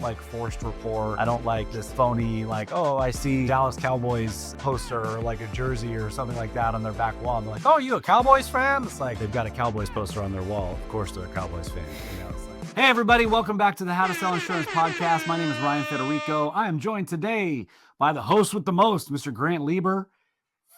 like forced rapport. I don't like this phony, like, oh, I see Dallas Cowboys poster or like a jersey or something like that on their back wall. And they're like, oh, you a Cowboys fan? It's like they've got a Cowboys poster on their wall. Of course they're a Cowboys fan. It's like, hey, everybody, welcome back to the How to Sell Insurance podcast. My name is Ryan Federico. I am joined today by the host with the most, Mr. Grant Lieber,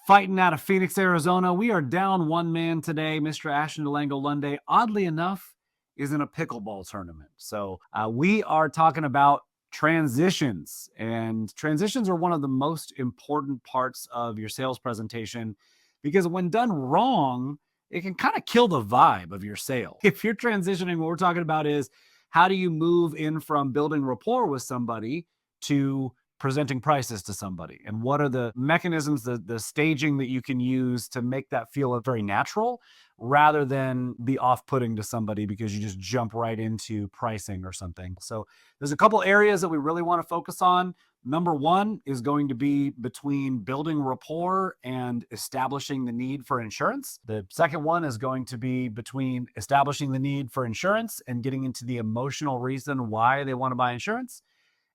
fighting out of Phoenix, Arizona. We are down one man today. Mr. Ashton Delango Lunday, oddly enough, is in a pickleball tournament. So we are talking about transitions, and transitions are one of the most important parts of your sales presentation because when done wrong, it can kind of kill the vibe of your sale. If you're transitioning, what we're talking about is how do you move in from building rapport with somebody to presenting prices to somebody, and what are the mechanisms, the staging that you can use to make that feel very natural rather than be off-putting to somebody because you just jump right into pricing or something. So there's a couple areas that we really want to focus on. Number one is going to be between building rapport and establishing the need for insurance. The second one is going to be between establishing the need for insurance and getting into the emotional reason why they want to buy insurance.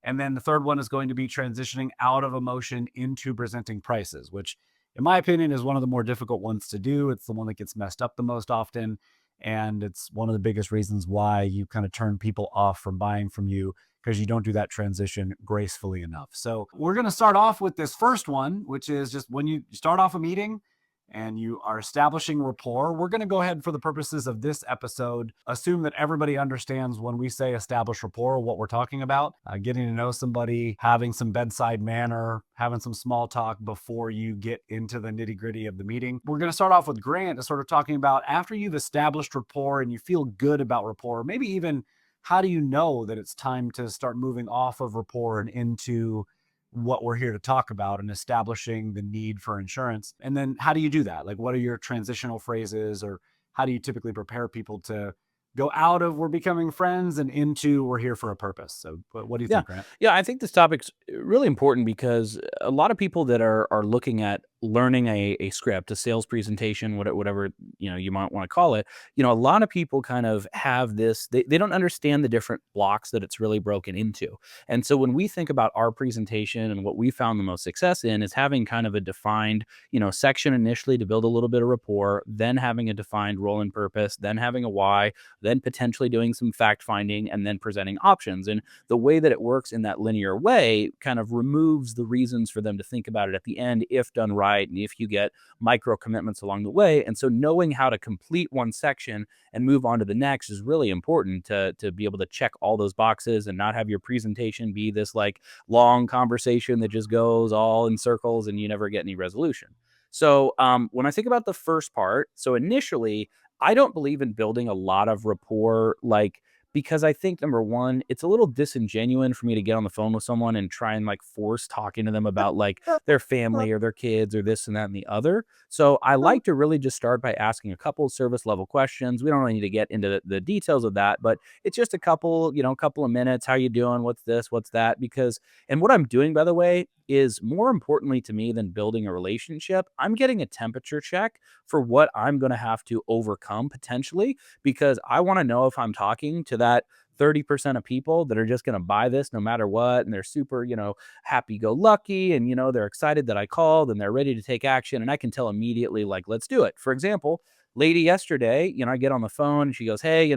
And then the third one is going to be transitioning out of emotion into presenting prices, which in my opinion is one of the more difficult ones to do. It's the one that gets messed up the most often. And it's one of the biggest reasons why you kind of turn people off from buying from you, because you don't do that transition gracefully enough. So we're going to start off with this first one, which is just when you start off a meeting and you are establishing rapport. We're going to go ahead, for the purposes of this episode, assume that everybody understands when we say establish rapport, what we're talking about. Getting to know somebody, having some bedside manner, having some small talk before you get into the nitty gritty of the meeting. We're going to start off with Grant, sort of talking about after you've established rapport and you feel good about rapport, maybe even how do you know that it's time to start moving off of rapport and into what we're here to talk about and establishing the need for insurance. And then how do you do that? Like, what are your transitional phrases, or how do you typically prepare people to go out of we're becoming friends and into we're here for a purpose? So what do you think, Grant? Yeah, I think this topic's really important because a lot of people that are looking at learning a script, a sales presentation, whatever you might want to call it, a lot of people kind of have this, they don't understand the different blocks that it's really broken into. And so when we think about our presentation, and what we found the most success in is having kind of a defined, section initially to build a little bit of rapport, then having a defined role and purpose, then having a why, then potentially doing some fact finding, and then presenting options. And the way that it works in that linear way kind of removes the reasons for them to think about it at the end if done right, and if you get micro commitments along the way. And so knowing how to complete one section and move on to the next is really important to be able to check all those boxes and not have your presentation be this like long conversation that just goes all in circles and you never get any resolution. So when I think about the first part, so initially, I don't believe in building a lot of rapport, because I think, number one, it's a little disingenuous for me to get on the phone with someone and try and force talking to them about their family or their kids or this and that and the other. So I like to really just start by asking a couple of service level questions. We don't really need to get into the details of that, but it's just a couple of minutes. How you doing? What's this? What's that? And what I'm doing, by the way, is more importantly to me than building a relationship, I'm getting a temperature check for what I'm going to have to overcome potentially, because I want to know if I'm talking to that 30% of people that are just going to buy this no matter what. And they're super, happy go lucky. And, they're excited that I called and they're ready to take action. And I can tell immediately, let's do it. For example, lady yesterday, I get on the phone and she goes, hey,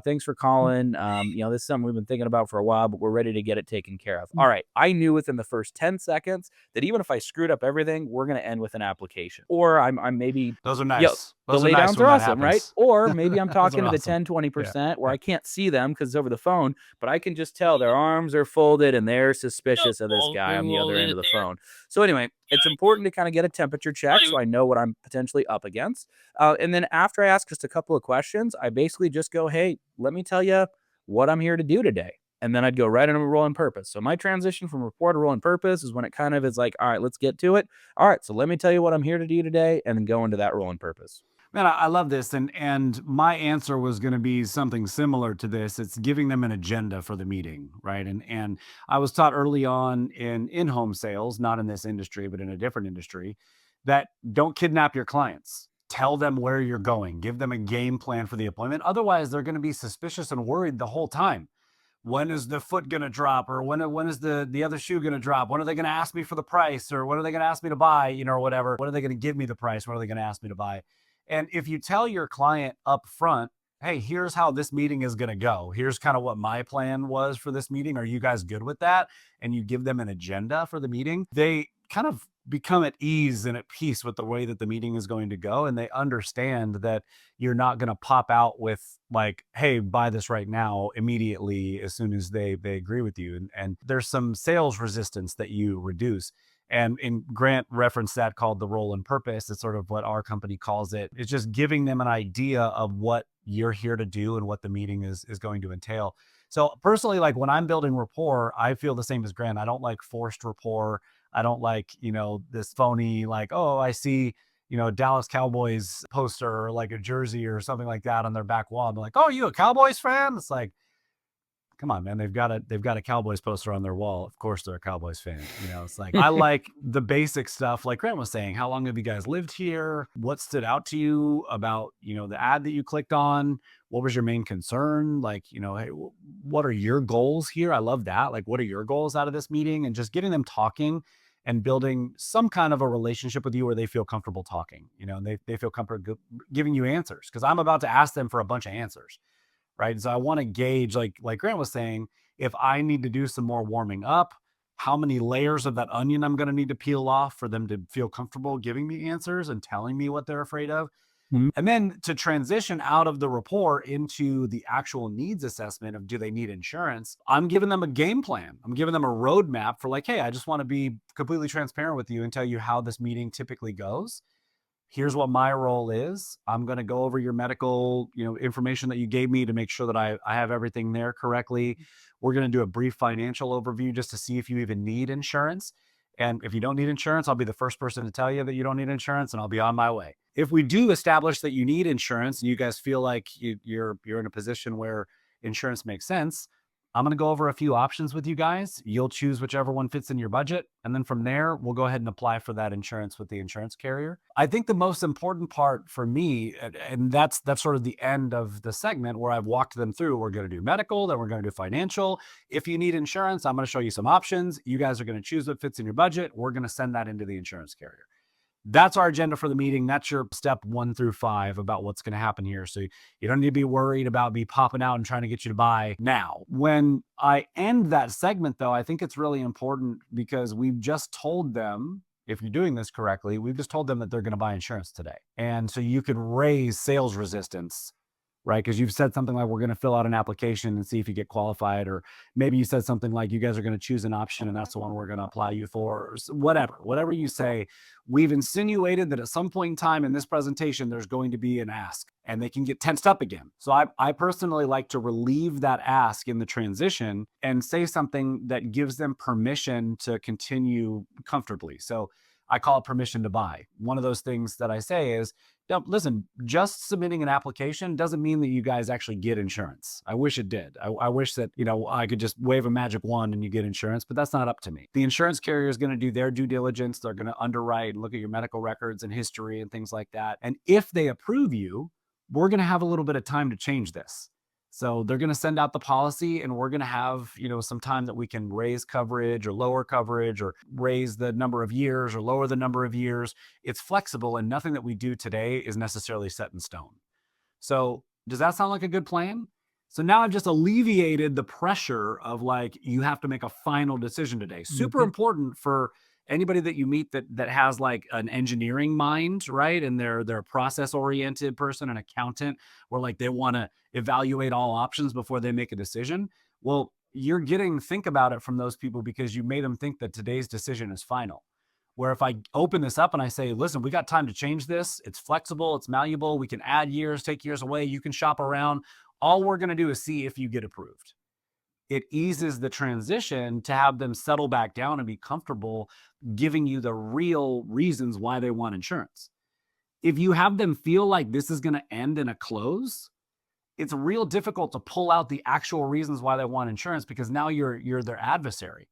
thanks for calling. This is something we've been thinking about for a while, but we're ready to get it taken care of. All right. I knew within the first 10 seconds that even if I screwed up everything, we're going to end with an application. Or I'm maybe... Those are nice. The laydowns are awesome, right? Or maybe I'm talking to the awesome. 10, 20% where I can't see them because it's over the phone, but I can just tell their arms are folded and they're suspicious of this guy on the other end of the phone. So anyway, it's important to kind of get a temperature check so I know what I'm potentially up against. And then after I ask just a couple of questions, I basically just go, hey, let me tell you what I'm here to do today. And then I'd go right into a role and purpose. So my transition from rapport to role and purpose is when it kind of is like, all right, let's get to it. All right, so let me tell you what I'm here to do today, and then go into that role and purpose. Man, I love this. And my answer was going to be something similar to this. It's giving them an agenda for the meeting, right? And I was taught early on in home sales, not in this industry, but in a different industry, that don't kidnap your clients. Tell them where you're going. Give them a game plan for the appointment. Otherwise, they're going to be suspicious and worried the whole time. when is the foot going to drop, or when is the other shoe going to drop? When are they going to ask me for the price, or when are they going to ask me to buy, or whatever? When are they going to give me the price? When are they going to ask me to buy? And if you tell your client up front, hey, here's how this meeting is going to go. Here's kind of what my plan was for this meeting. Are you guys good with that? And you give them an agenda for the meeting, they kind of become at ease and at peace with the way that the meeting is going to go. And they understand that you're not going to pop out with like, hey, buy this right now immediately as soon as they agree with you. And there's some sales resistance that you reduce. And Grant referenced that, called the role and purpose. It's sort of what our company calls it. It's just giving them an idea of what you're here to do and what the meeting is going to entail. So personally, like when I'm building rapport, I feel the same as Grant. I don't like forced rapport. I don't like, this phony, like, oh, I see, Dallas Cowboys poster or like a jersey or something like that on their back wall. I'm like, oh, you a Cowboys fan? It's like, come on, man. They've got a Cowboys poster on their wall. Of course they're a Cowboys fan. It's like, I like the basic stuff. Like Grant was saying, how long have you guys lived here? What stood out to you about, the ad that you clicked on? What was your main concern? Like, hey, what are your goals here? I love that. Like, what are your goals out of this meeting? And just getting them talking and building some kind of a relationship with you where they feel comfortable talking, and they feel comfortable giving you answers, because I'm about to ask them for a bunch of answers. Right. So I want to gauge, like Grant was saying, if I need to do some more warming up, how many layers of that onion I'm going to need to peel off for them to feel comfortable giving me answers and telling me what they're afraid of. Mhm. And then to transition out of the report into the actual needs assessment of, do they need insurance? I'm giving them a game plan. I'm giving them a roadmap for like, hey, I just want to be completely transparent with you and tell you how this meeting typically goes. Here's what my role is. I'm going to go over your medical, information that you gave me to make sure that I have everything there correctly. We're going to do a brief financial overview just to see if you even need insurance. And if you don't need insurance, I'll be the first person to tell you that you don't need insurance, and I'll be on my way. If we do establish that you need insurance and you guys feel like you're in a position where insurance makes sense, I'm going to go over a few options with you guys. You'll choose whichever one fits in your budget. And then from there, we'll go ahead and apply for that insurance with the insurance carrier. I think the most important part for me, and that's sort of the end of the segment where I've walked them through, we're going to do medical, then we're going to do financial. If you need insurance, I'm going to show you some options. You guys are going to choose what fits in your budget. We're going to send that into the insurance carrier. That's our agenda for the meeting. That's your step 1 through 5 about what's going to happen here. So you don't need to be worried about me popping out and trying to get you to buy now. When I end that segment, though, I think it's really important, because we've just told them, if you're doing this correctly, we've just told them that they're going to buy insurance today. And so you could raise sales resistance, right? Because you've said something like, we're going to fill out an application and see if you get qualified. Or maybe you said something like, you guys are going to choose an option and that's the one we're going to apply you for, or whatever you say. We've insinuated that at some point in time in this presentation, there's going to be an ask, and they can get tensed up again. So I personally like to relieve that ask in the transition and say something that gives them permission to continue comfortably. So I call it permission to buy. One of those things that I say is, now, listen, just submitting an application doesn't mean that you guys actually get insurance. I wish it did. I wish that, I could just wave a magic wand and you get insurance, but that's not up to me. The insurance carrier is going to do their due diligence. They're going to underwrite and look at your medical records and history and things like that. And if they approve you, we're going to have a little bit of time to change this. So they're going to send out the policy, and we're going to have, some time that we can raise coverage or lower coverage, or raise the number of years or lower the number of years. It's flexible, and nothing that we do today is necessarily set in stone. So does that sound like a good plan? So now I've just alleviated the pressure of like, you have to make a final decision today. Super important for anybody that you meet that has like an engineering mind, right? And they're a process oriented person, an accountant, where like they want to evaluate all options before they make a decision. Well, you're getting think about it from those people because you made them think that today's decision is final. Where if I open this up and I say, listen, we got time to change this. It's flexible, it's malleable. We can add years, take years away. You can shop around. All we're going to do is see if you get approved. It eases the transition to have them settle back down and be comfortable giving you the real reasons why they want insurance. If you have them feel like this is going to end in a close, it's real difficult to pull out the actual reasons why they want insurance, because now you're their adversary,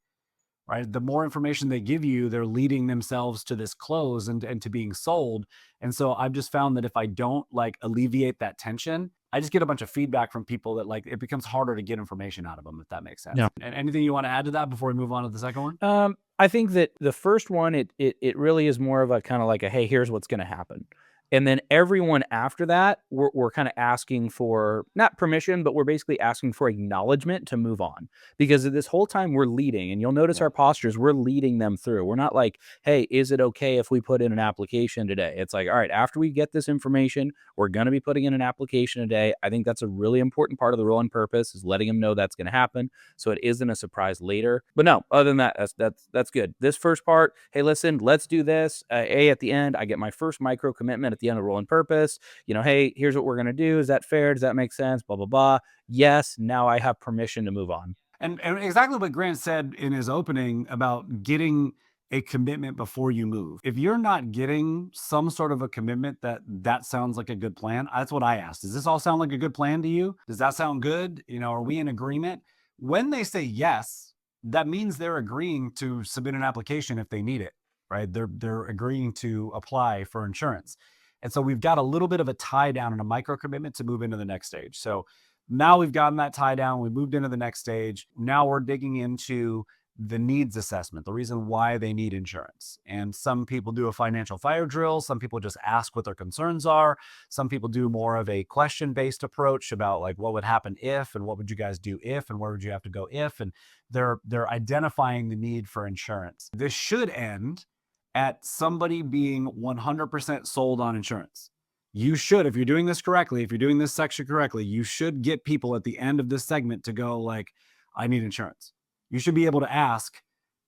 right? The more information they give you, they're leading themselves to this close and to being sold. And so I've just found that if I don't like alleviate that tension, I just get a bunch of feedback from people that like it becomes harder to get information out of them, if that makes sense. Yeah. And anything you want to add to that before we move on to the second one? I think that the first one, it really is more of a kind of like a, hey, here's what's going to happen. And then everyone after that, we're kind of asking for not permission, but we're basically asking for acknowledgement to move on. Because this whole time we're leading, and you'll notice our postures, we're leading them through. We're not like, hey, is it okay if we put in an application today? It's like, all right, after we get this information, we're going to be putting in an application today. I think that's a really important part of the role and purpose, is letting them know that's going to happen, so it isn't a surprise later. But no, other than that, that's good. This first part, hey, listen, let's do this. At the end, I get my first micro commitment at the end of role and purpose. Hey, here's what we're going to do. Is that fair? Does that make sense? Blah, blah, blah. Yes, now I have permission to move on. And exactly what Grant said in his opening about getting a commitment before you move. If you're not getting some sort of a commitment that sounds like a good plan, that's what I asked. Does this all sound like a good plan to you? Does that sound good? Are we in agreement? When they say yes, that means they're agreeing to submit an application if they need it, right? They're agreeing to apply for insurance. And so we've got a little bit of a tie down and a micro commitment to move into the next stage. So now we've gotten that tie down. We moved into the next stage. Now we're digging into the needs assessment, the reason why they need insurance. And some people do a financial fire drill. Some people just ask what their concerns are. Some people do more of a question-based approach about like, what would happen if, and what would you guys do if, and where would you have to go if, and they're identifying the need for insurance. This should end at somebody being 100% sold on insurance. You should, if you're doing this correctly, if you're doing this section correctly, you should get people at the end of this segment to go like, I need insurance. You should be able to ask,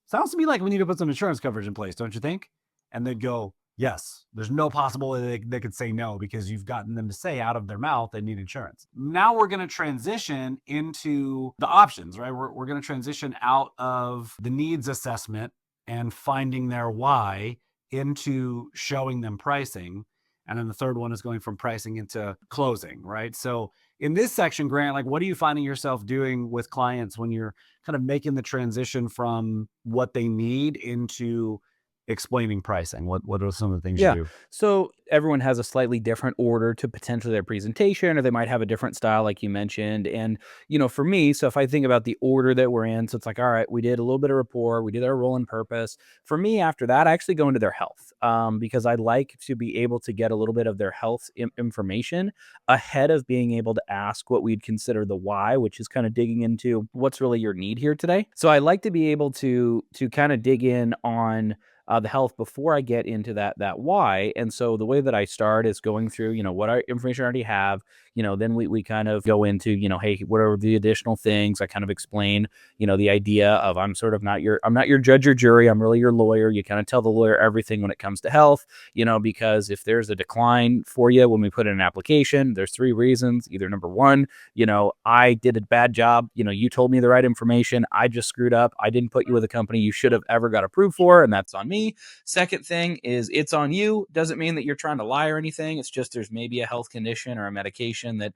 sounds to me like we need to put some insurance coverage in place, don't you think? And they'd go, yes. There's no possible way they could say no, because you've gotten them to say out of their mouth they need insurance. Now we're going to transition into the options, right? We're going to transition out of the needs assessment and finding their why into showing them pricing. And then the third one is going from pricing into closing, right? So in this section, Grant, like what are you finding yourself doing with clients when you're kind of making the transition from what they need into explaining pricing? What are some of the things you Yeah. do? So everyone has a slightly different order to potentially their presentation, or they might have a different style, like you mentioned. And, for me, so if I think about the order that we're in, so it's like, all right, we did a little bit of rapport, we did our role and purpose. For me, after that, I actually go into their health, because I like to be able to get a little bit of their health information ahead of being able to ask what we'd consider the why, which is kind of digging into what's really your need here today. So I like to be able to kind of dig in on the health before I get into that why. And so the way that I start is going through, what I information I already have. Then we kind of go into, hey, what are the additional things? I kind of explain, the idea of I'm not your judge or jury. I'm really your lawyer. You kind of tell the lawyer everything when it comes to health, because if there's a decline for you when we put in an application, there's three reasons. Either number one, I did a bad job. You told me the right information. I just screwed up. I didn't put you with a company you should have ever got approved for, and that's on me. Second thing is it's on you. Doesn't mean that you're trying to lie or anything. It's just there's maybe a health condition or a medication that,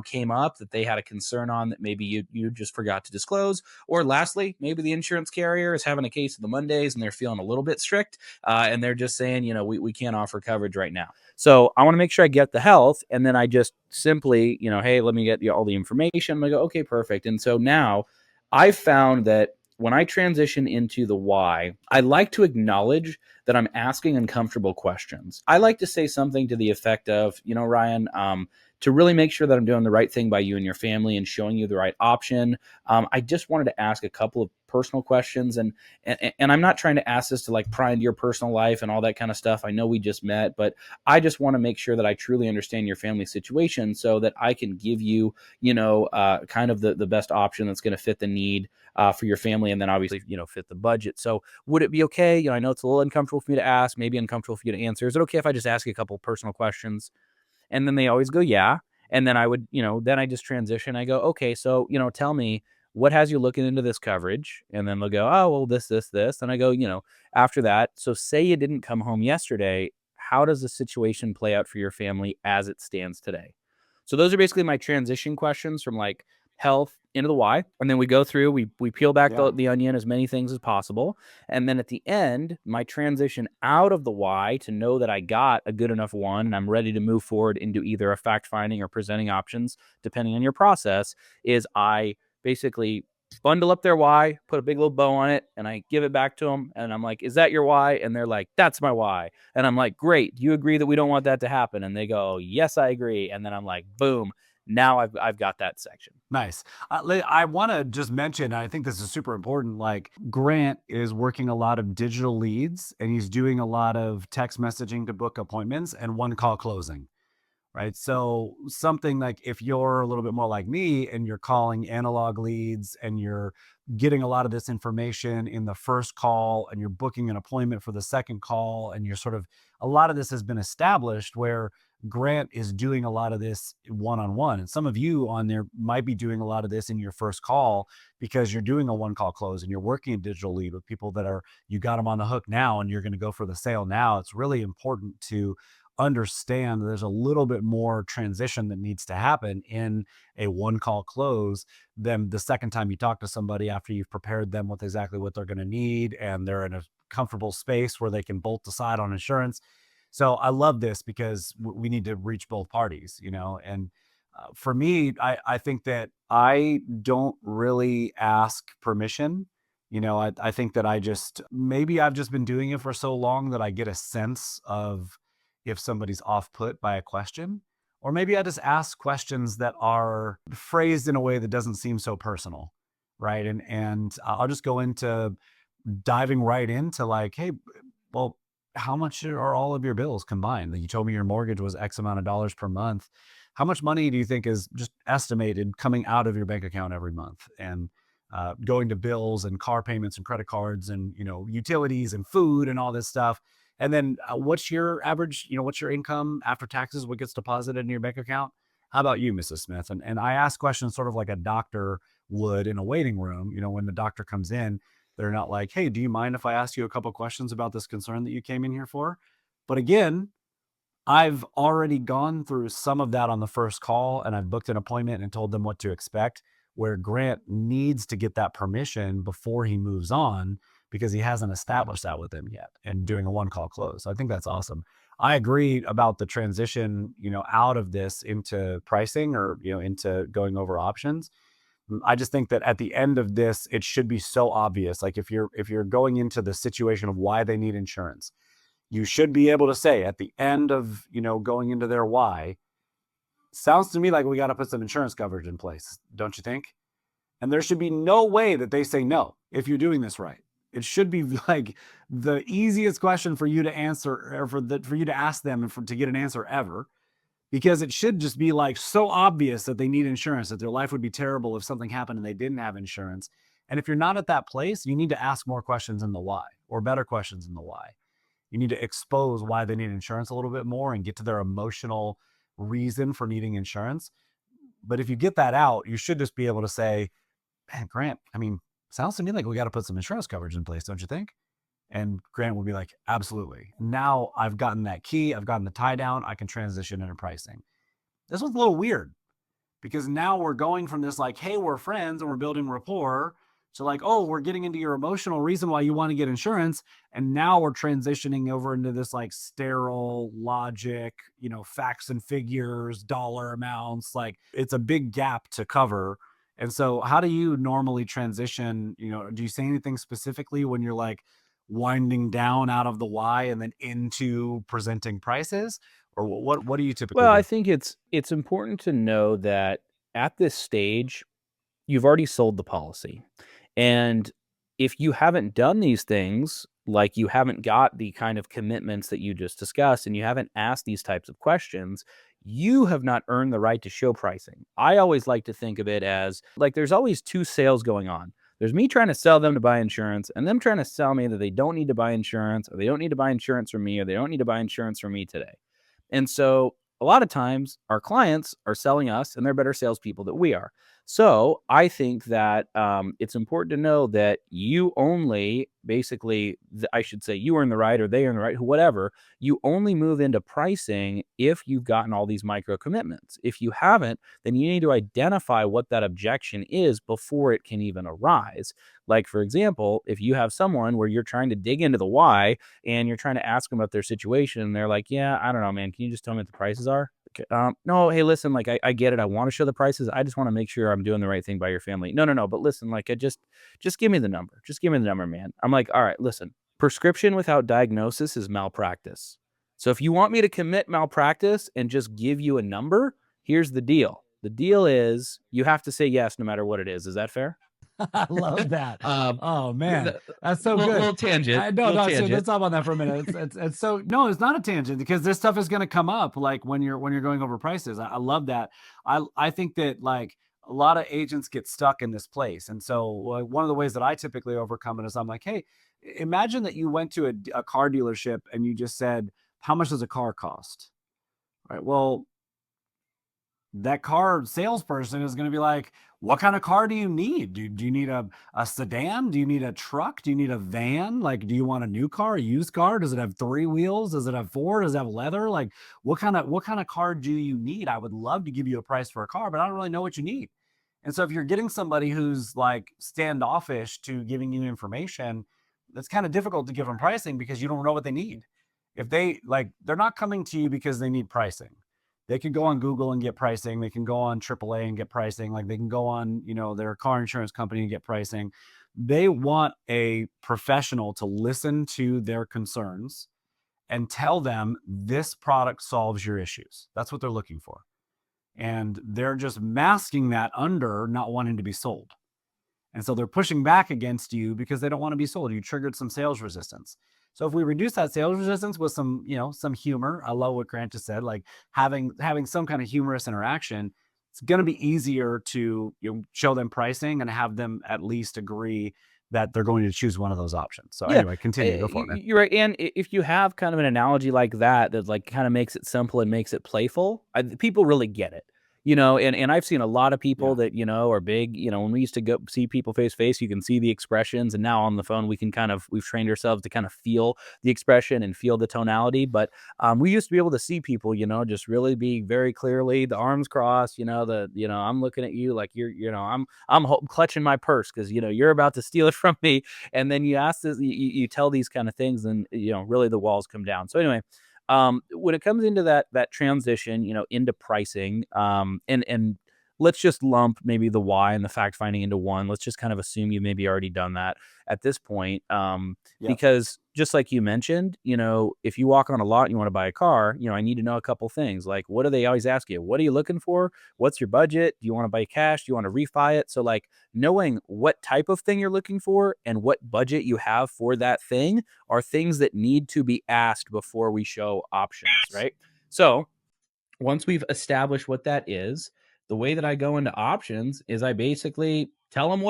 came up that they had a concern on that maybe you just forgot to disclose. Or lastly, maybe the insurance carrier is having a case of the Mondays and they're feeling a little bit strict, and they're just saying, we can't offer coverage right now. So I want to make sure I get the health, and then I just simply, hey, let me get you all the information. I go, okay, perfect. And so now I found that when I transition into the why, I like to acknowledge that I'm asking uncomfortable questions. I like to say something to the effect of, Ryan, to really make sure that I'm doing the right thing by you and your family and showing you the right option. I just wanted to ask a couple of personal questions, and I'm not trying to ask this to like pry into your personal life and all that kind of stuff. I know we just met, but I just want to make sure that I truly understand your family situation so that I can give you, kind of the best option that's going to fit the need for your family, and then obviously, fit the budget. So would it be okay? I know it's a little uncomfortable for me to ask, maybe uncomfortable for you to answer. Is it okay if I just ask you a couple personal questions? And then they always go, yeah. And then I would, then I just transition. I go, okay, so, tell me, what has you looking into this coverage? And then they'll go, oh, well, this. And I go, after that, so say you didn't come home yesterday. How does the situation play out for your family as it stands today? So those are basically my transition questions from like, health into the why, and then we go through, we peel back Yeah. the onion, as many things as possible, and then at the end, my transition out of the why to know that I got a good enough one and I'm ready to move forward into either a fact finding or presenting options, depending on your process, is I basically bundle up their why, put a big little bow on it, and I give it back to them. And I'm like, "Is that your why?" And they're like, "That's my why." And I'm like, "Great. Do you agree that we don't want that to happen?" And they go, "Yes, I agree." And then I'm like, "Boom. Now I've got that section." Nice. I want to just mention, I think this is super important. Like Grant is working a lot of digital leads and he's doing a lot of text messaging to book appointments and one call closing. Right. So something like if you're a little bit more like me and you're calling analog leads and you're getting a lot of this information in the first call and you're booking an appointment for the second call and you're sort of a lot of this has been established where Grant is doing a lot of this one-on-one. And some of you on there might be doing a lot of this in your first call because you're doing a one call close and you're working a digital lead with people that are, you got them on the hook now and you're going to go for the sale now. It's really important to understand there's a little bit more transition that needs to happen in a one call close than the second time you talk to somebody after you've prepared them with exactly what they're going to need and they're in a comfortable space where they can both decide on insurance. So I love this because we need to reach both parties, you know. And for me, I think that I don't really ask permission. You know, I think that I just, maybe I've just been doing it for so long that I get a sense of if somebody's off put by a question, or maybe I just ask questions that are phrased in a way that doesn't seem so personal, right? And I'll just go into diving right into like, hey, well, how much are all of your bills combined? You told me your mortgage was X amount of dollars per month. How much money do you think is just estimated coming out of your bank account every month? And going to bills and car payments and credit cards and utilities and food and all this stuff. And then what's your average? What's your income after taxes? What gets deposited in your bank account? How about you, Mrs. Smith? And I ask questions sort of like a doctor would in a waiting room. When the doctor comes in, they're not like, hey, do you mind if I ask you a couple questions about this concern that you came in here for? But again, I've already gone through some of that on the first call and I've booked an appointment and told them what to expect, where Grant needs to get that permission before he moves on because he hasn't established that with them yet and doing a one call close. So I think that's awesome. I agree about the transition, out of this into pricing or, into going over options. I just think that at the end of this, it should be so obvious. Like if you're going into the situation of why they need insurance, you should be able to say at the end of, going into their why, sounds to me like we got to put some insurance coverage in place, don't you think? And there should be no way that they say no if you're doing this right. It should be like the easiest question for you to answer or for you to ask them and to get an answer ever, because it should just be like so obvious that they need insurance, that their life would be terrible if something happened and they didn't have insurance. And if you're not at that place, you need to ask more questions in the why, or better questions in the why. You need to expose why they need insurance a little bit more and get to their emotional reason for needing insurance. But if you get that out, you should just be able to say, man, Grant, I mean, sounds to me like we got to put some insurance coverage in place, don't you think? And Grant will be like, absolutely. Now I've gotten that key, I've gotten the tie down, I can transition into pricing. This was a little weird because now we're going from this like, hey, we're friends and we're building rapport to like, oh, we're getting into your emotional reason why you want to get insurance. And now we're transitioning over into this like sterile logic, facts and figures, dollar amounts. Like it's a big gap to cover. And so how do you normally transition? Do you say anything specifically when you're like winding down out of the why and then into presenting prices? Or what do you typically Well, I do? think it's important to know that at this stage, you've already sold the policy. And if you haven't done these things, like you haven't got the kind of commitments that you just discussed, and you haven't asked these types of questions, you have not earned the right to show pricing. I always like to think of it as like there's always two sales going on. There's me trying to sell them to buy insurance, and them trying to sell me that they don't need to buy insurance, or they don't need to buy insurance from me, or they don't need to buy insurance from me today. And so a lot of times our clients are selling us and they're better salespeople than we are. So I think that it's important to know that you only basically, I should say, you are in the right or they are in the right, whatever. You only move into pricing if you've gotten all these micro commitments. If you haven't, then you need to identify what that objection is before it can even arise. Like, for example, if you have someone where you're trying to dig into the why and you're trying to ask them about their situation, and they're like, yeah, I don't know, man. Can you just tell me what the prices are? Okay. No, hey, listen, like I get it. I want to show the prices. I just want to make sure I'm doing the right thing by your family. No, no, no. But listen, like just give me the number. Just give me the number, man. I'm like, all right, listen, prescription without diagnosis is malpractice. So if you want me to commit malpractice and just give you a number, here's the deal. The deal is you have to say yes no matter what it is. Is that fair? I love that. um, Oh man, the, that's so little, good. little tangent, I no, little no. So let's tangent. talk about that for a minute. It's so no, it's not a tangent because this stuff is going to come up like when you're going over prices. I love that. I think that like a lot of agents get stuck in this place, and so one of the ways that I typically overcome it is I'm like, hey, imagine that you went to a car dealership and you just said, how much does a car cost? All right. Well, that car salesperson is going to be like, what kind of car do you need? Do you need a sedan? Do you need a truck? Do you need a van? Like, do you want a new car, a used car? Does it have three wheels? Does it have four? Does it have leather? Like, what kind of car do you need? I would love to give you a price for a car, but I don't really know what you need. And so if you're getting somebody who's like standoffish to giving you information, that's kind of difficult to give them pricing because you don't know what they need. If they like, they're not coming to you because they need pricing. They can go on Google and get pricing. They can go on AAA and get pricing. Like they can go on, their car insurance company and get pricing. They want a professional to listen to their concerns and tell them this product solves your issues. That's what they're looking for. And they're just masking that under not wanting to be sold. And so they're pushing back against you because they don't want to be sold. You triggered some sales resistance. So if we reduce that sales resistance with some, some humor, I love what Grant just said, like having some kind of humorous interaction, it's going to be easier to show them pricing and have them at least agree that they're going to choose one of those options. So Yeah, anyway, continue. Go for it, man. you're right. And if you have kind of an analogy like that, that like kind of makes it simple and makes it playful, people really get it. And I've seen a lot of people Yeah. that, are big, when we used to go see people face to face, you can see the expressions. And now on the phone, we've trained ourselves to kind of feel the expression and feel the tonality. But we used to be able to see people, just really be very clearly the arms crossed, I'm looking at you like I'm clutching my purse because, you're about to steal it from me. And then you ask this, you tell these kind of things, and really the walls come down. So anyway, when it comes into that transition, into pricing, and let's just lump maybe the why and the fact finding into one. Let's just kind of assume you maybe already done that at this point, Yep. because just like you mentioned, if you walk on a lot and you want to buy a car, I need to know a couple things. Like, what do they always ask you? What are you looking for? What's your budget? Do you want to buy cash? Do you want to refi it? So like knowing what type of thing you're looking for and what budget you have for that thing are things that need to be asked before we show options, right? So once we've established what that is, the way that I go into options is I basically tell them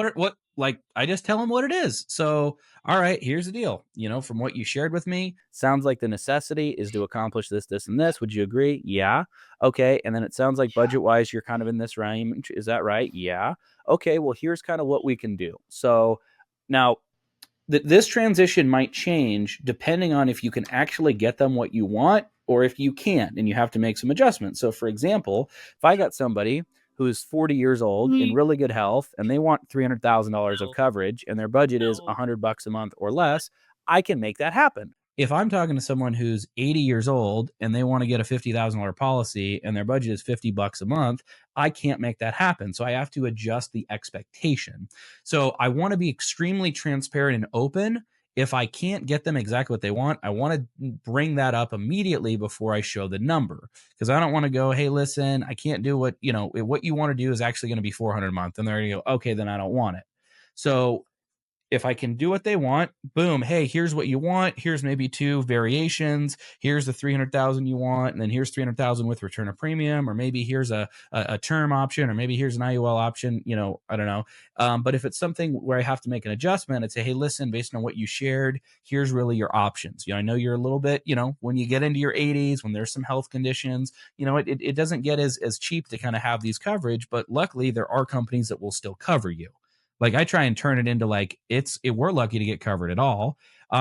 I just tell them what it is. So, all right, here's the deal. From what you shared with me, sounds like the necessity is to accomplish this, this, and this. Would you agree? Yeah. Okay. And then it sounds like budget wise, you're kind of in this range. Is that right? Yeah. Okay. Well, here's kind of what we can do. So now this transition might change depending on if you can actually get them what you want or if you can't and you have to make some adjustments. So, for example, if I got somebody who's 40 years old in really good health and they want $300,000 of coverage and their budget is $100 a month or less, I can make that happen. If I'm talking to someone who's 80 years old and they want to get a $50,000 policy and their budget is $50 a month, I can't make that happen. So I have to adjust the expectation. So I want to be extremely transparent and open. If I can't get them exactly what they want, I want to bring that up immediately before I show the number, because I don't want to go, hey, listen, I can't do what you want to do is actually going to be 400 a month. And they're going to go, okay, then I don't want it. So If I can do what they want, boom, hey, here's what you want. Here's maybe two variations. Here's the 300,000 you want, and then here's 300,000 with return of premium, or maybe here's a term option, or maybe here's an IUL option. I don't know. But if it's something where I have to make an adjustment, I'd say, hey, listen, based on what you shared, here's really your options. I know you're a little bit, when you get into your 80s, when there's some health conditions, it doesn't get as cheap to kind of have these coverage, but luckily there are companies that will still cover you. Like I try and turn it into like we're lucky to get covered at all.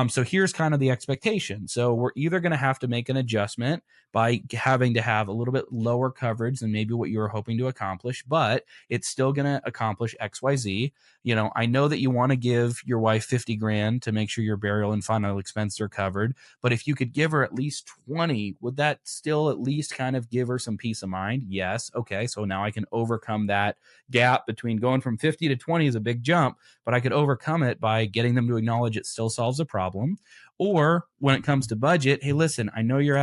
So here's kind of the expectation. So we're either going to have to make an adjustment by having to have a little bit lower coverage than maybe what you were hoping to accomplish, but it's still going to accomplish XYZ. I know that you want to give your wife 50 grand to make sure your burial and final expenses are covered, but if you could give her at least 20, would that still at least kind of give her some peace of mind? Yes. Okay. So now I can overcome that gap between going from 50 to 20 is a big jump, but I could overcome it by getting them to acknowledge it still solves a problem. Or when it comes to budget, hey, listen, I know you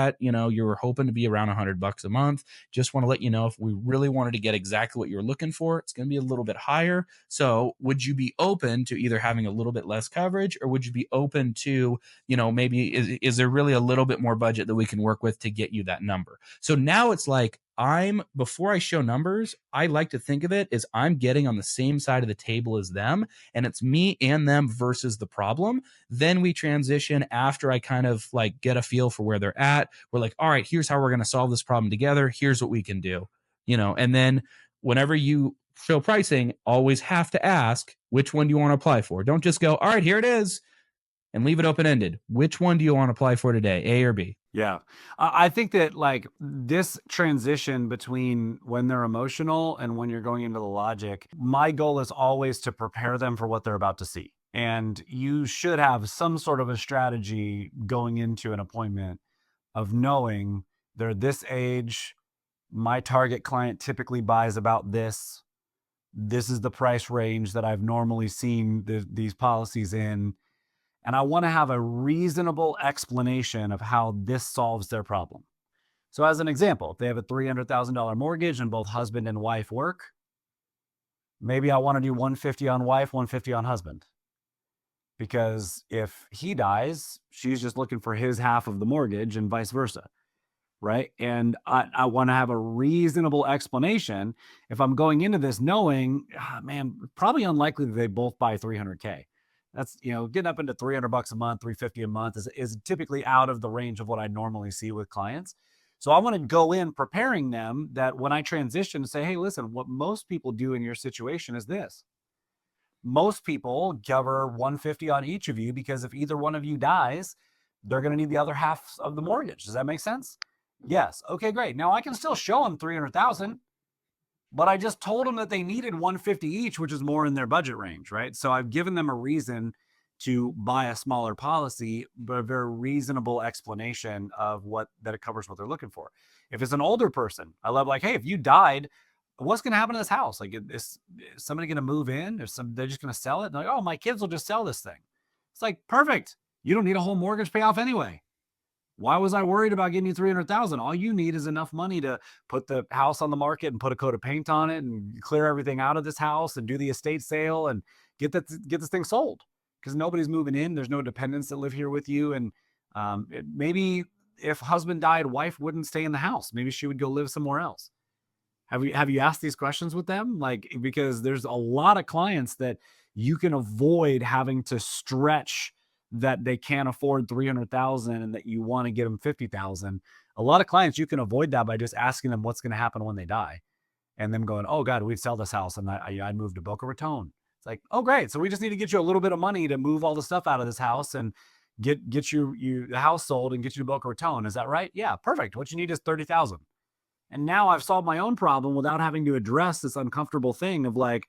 were hoping to be around $100 a month. Just want to let you know if we really wanted to get exactly what you're looking for, it's going to be a little bit higher. So would you be open to either having a little bit less coverage, or would you be open to, maybe is there really a little bit more budget that we can work with to get you that number? So now it's like, before I show numbers, I like to think of it as I'm getting on the same side of the table as them, and it's me and them versus the problem. Then we transition after I kind of like get a feel for where they're at. We're like, all right, here's how we're going to solve this problem together. Here's what we can do, and then whenever you show pricing, always have to ask, which one do you want to apply for? Don't just go, all right, here it is, and leave it open ended. Which one do you want to apply for today, A or B? Yeah. I think that like this transition between when they're emotional and when you're going into the logic, my goal is always to prepare them for what they're about to see. And you should have some sort of a strategy going into an appointment of knowing they're this age. My target client typically buys about this. This is the price range that I've normally seen these policies in. And I want to have a reasonable explanation of how this solves their problem. So, as an example, if they have a $300,000 mortgage and both husband and wife work, maybe I want to do 150 on wife, 150 on husband. Because if he dies, she's just looking for his half of the mortgage and vice versa. Right. And I want to have a reasonable explanation if I'm going into this knowing, man, probably unlikely that they both buy 300K. That's, getting up into $300 a month, 350 a month is typically out of the range of what I normally see with clients. So I want to go in preparing them that when I transition, say, hey, listen, what most people do in your situation is this. Most people cover 150 on each of you because if either one of you dies, they're going to need the other half of the mortgage. Does that make sense? Yes. Okay, great. Now I can still show them 300,000, but I just told them that they needed 150 each, which is more in their budget range, right? So I've given them a reason to buy a smaller policy, but a very reasonable explanation of that it covers what they're looking for. If it's an older person, I love like, hey, if you died, what's going to happen to this house? Like, is somebody going to move in? They're just going to sell it? And like, oh, my kids will just sell this thing. It's like, perfect. You don't need a whole mortgage payoff anyway. Why was I worried about getting you 300,000? All you need is enough money to put the house on the market and put a coat of paint on it and clear everything out of this house and do the estate sale and get this thing sold, because nobody's moving in. There's no dependents that live here with you. And maybe if husband died, wife wouldn't stay in the house. Maybe she would go live somewhere else. Have you asked these questions with them? Like, because there's a lot of clients that you can avoid having to stretch that they can't afford 300,000 and that you want to get them 50,000. A lot of clients, you can avoid that by just asking them what's going to happen when they die, and them going, oh God, we'd sell this house and I'd move to Boca Raton. It's like, oh great. So we just need to get you a little bit of money to move all the stuff out of this house and get you the house sold and get you to Boca Raton. Is that right? Yeah, perfect. What you need is 30,000. And now I've solved my own problem without having to address this uncomfortable thing of like,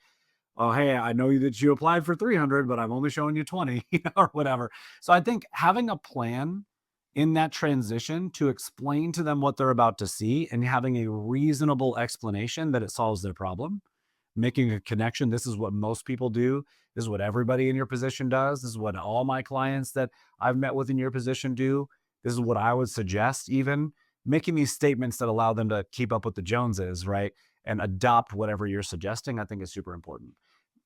oh, hey, I know that you applied for 300, but I'm only showing you 20 or whatever. So I think having a plan in that transition to explain to them what they're about to see and having a reasonable explanation that it solves their problem, making a connection. This is what most people do. This is what everybody in your position does. This is what all my clients that I've met with in your position do. This is what I would suggest, even making these statements that allow them to keep up with the Joneses, right? And adopt whatever you're suggesting, I think is super important.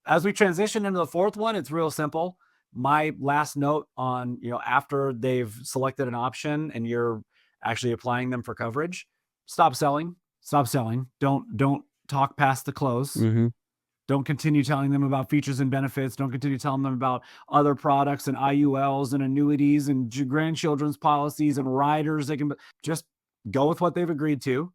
as we transition into the fourth one, it's real simple. My last note on, after they've selected an option and you're actually applying them for coverage, stop selling. Stop selling. Don't talk past the close. Mhm. Don't continue telling them about features and benefits. Don't continue telling them about other products and IULs and annuities and grandchildren's policies and riders. They can just go with what they've agreed to.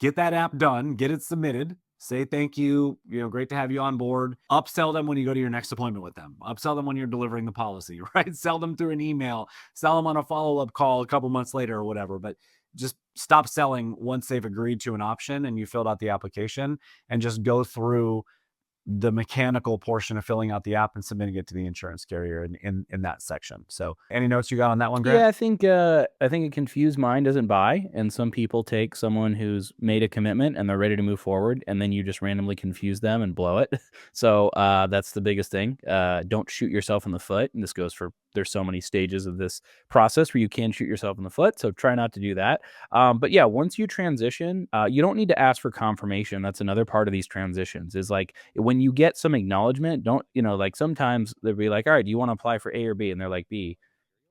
Get that app done, get it submitted, say thank you, great to have you on board. Upsell them when you go to your next appointment with them. Upsell them when you're delivering the policy, right? Sell them through an email, sell them on a follow-up call a couple months later or whatever. But just stop selling once they've agreed to an option and you filled out the application, and just go through the mechanical portion of filling out the app and submitting it to the insurance carrier in that section. So any notes you got on that one, Grant? Yeah, I think a confused mind doesn't buy, and some people take someone who's made a commitment and they're ready to move forward, and then you just randomly confuse them and blow it. So that's the biggest thing. Don't shoot yourself in the foot, and this goes for there's so many stages of this process where you can shoot yourself in the foot. So try not to do that. But yeah, once you transition, you don't need to ask for confirmation. That's another part of these transitions. Is like when you get some acknowledgement, don't like sometimes they'll be like, all right, do you want to apply for A or B? And they're like B.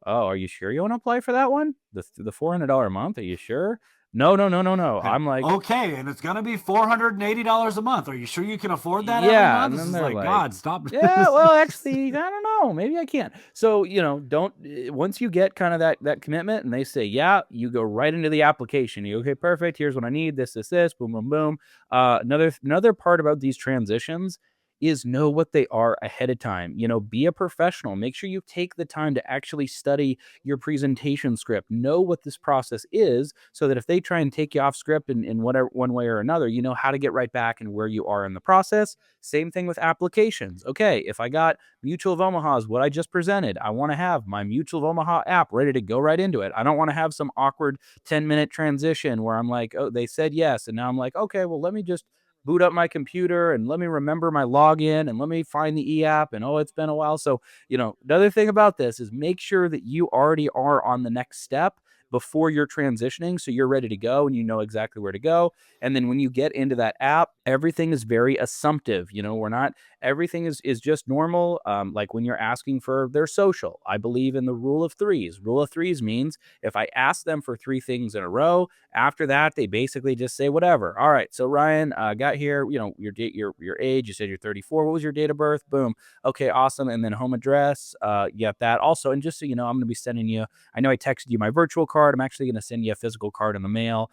Oh, are you sure you wanna apply for that one? The $400 a month, are you sure? No, no, no, no, no. And I'm like, okay, and it's gonna be $480 a month. Are you sure you can afford that every yeah, month? and This then is they're like, like, God, stop. yeah, well, actually, I don't know, maybe I can't. So, don't once you get kind of that commitment and they say, yeah, you go right into the application. You okay, perfect. Here's what I need. This, boom, boom, boom. Another part about these transitions is know what they are ahead of time. Be a professional. Make sure you take the time to actually study your presentation script. Know what this process is so that if they try and take you off script in whatever one way or another, you know how to get right back and where you are in the process. Same thing with applications. Okay, if I got Mutual of Omaha's, what I just presented, I want to have my Mutual of Omaha app ready to go right into it. I don't want to have some awkward 10-minute transition where I'm like, oh, they said yes. And now I'm like, okay, well, let me just boot up my computer and let me remember my login and let me find the e-app and oh, it's been a while. So, another thing about this is make sure that you already are on the next step before you're transitioning so you're ready to go and you know exactly where to go. And then when you get into that app, everything is very assumptive. We're not everything is just normal. Like when you're asking for their social, I believe in the rule of threes. Rule of threes means if I ask them for three things in a row, after that, they basically just say whatever. All right, so Ryan, got here. Your date, your age. You said you're 34. What was your date of birth? Boom. Okay, awesome. And then home address. You got that also. And just so you know, I'm going to be sending you. I know I texted you my virtual card. I'm actually going to send you a physical card in the mail.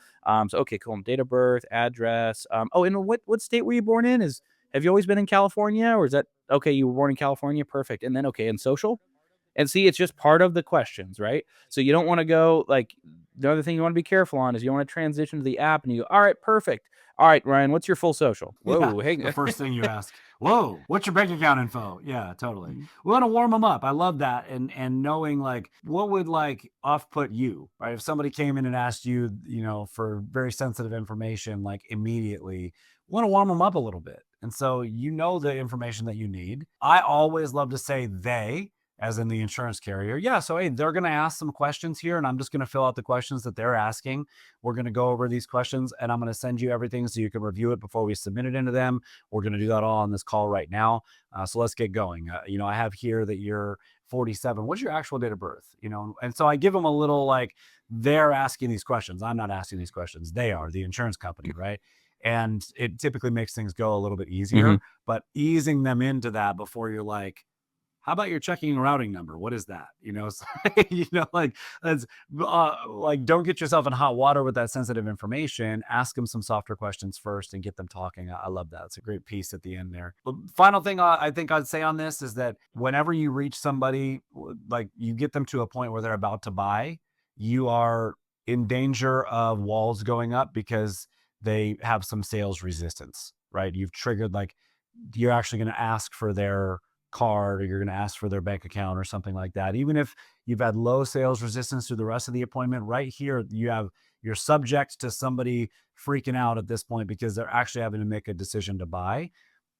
So okay, cool. Date of birth, address. Oh, and what state were you born in? Have you always been in California, or is that okay? You were born in California, perfect. And then okay, and social. And see, it's just part of the questions, right? So you don't want to go like the other thing you want to be careful on is you want to transition to the app and you go, all right, perfect. All right, Ryan, what's your full social? Yeah, Whoa, hang the on. first thing you ask. Whoa, what's your bank account info? Yeah, totally. We want to warm them up. I love that, and knowing like what would like off put you, right? If somebody came in and asked you, for very sensitive information, like immediately, want to warm them up a little bit, and so the information that you need. I always love to say they, as in the insurance carrier. Yeah, so hey, they're going to ask some questions here, and I'm just going to fill out the questions that they're asking. We're going to go over these questions and I'm going to send you everything so you can review it before we submit it into them. We're going to do that all on this call right now. So let's get going. I have here that you're 47. What's your actual date of birth? And so I give them a little like they're asking these questions. I'm not asking these questions. They are the insurance company, right? And it typically makes things go a little bit easier, Mhm. but easing them into that before you're like, how about your checking and routing number? What is that? Like that's like don't get yourself in hot water with that sensitive information. Ask them some softer questions first and get them talking. I love that. It's a great piece at the end there. The final thing I think I'd say on this is that whenever you reach somebody, like you get them to a point where they're about to buy, you are in danger of walls going up because they have some sales resistance, right? You've triggered like you're actually going to ask for their card or you're going to ask for their bank account or something like that. Even if you've had low sales resistance through the rest of the appointment, right here, you're subject to somebody freaking out at this point because they're actually having to make a decision to buy.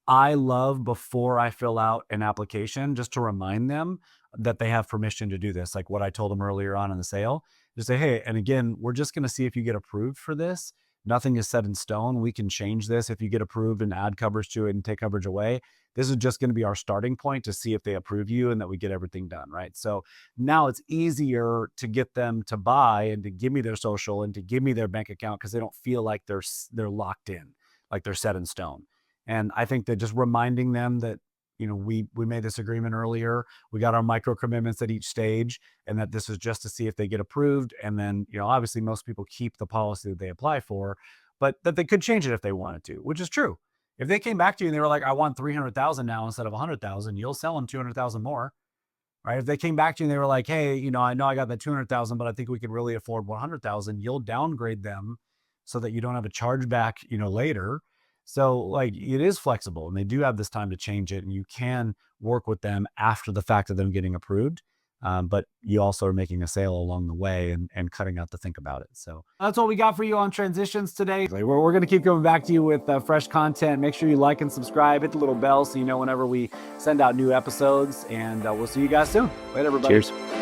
I love before I fill out an application just to remind them that they have permission to do this. Like what I told them earlier on in the sale, just say, hey, and again, we're just going to see if you get approved for this. Nothing is set in stone. We can change this if you get approved and add coverage to it and take coverage away. This is just going to be our starting point to see if they approve you and that we get everything done, right? So now it's easier to get them to buy and to give me their social and to give me their bank account because they don't feel like they're locked in, like they're set in stone. And I think that just reminding them that, we made this agreement earlier, we got our micro commitments at each stage, and that this is just to see if they get approved. And then, obviously most people keep the policy that they apply for, but that they could change it if they wanted to, which is true. If they came back to you and they were like, I want 300,000 now instead of 100,000, you'll sell them 200,000 more, right? If they came back to you and they were like, hey, I know I got that 200,000, but I think we could really afford 100,000, you'll downgrade them so that you don't have a chargeback, later. So like it is flexible and they do have this time to change it, and you can work with them after the fact of them getting approved. But you also are making a sale along the way and cutting out to think about it. So that's what we got for you on transitions today. We're going to keep coming back to you with fresh content. Make sure you like and subscribe, hit the little bell so you know whenever we send out new episodes, and we'll see you guys soon. Later, everybody. Cheers.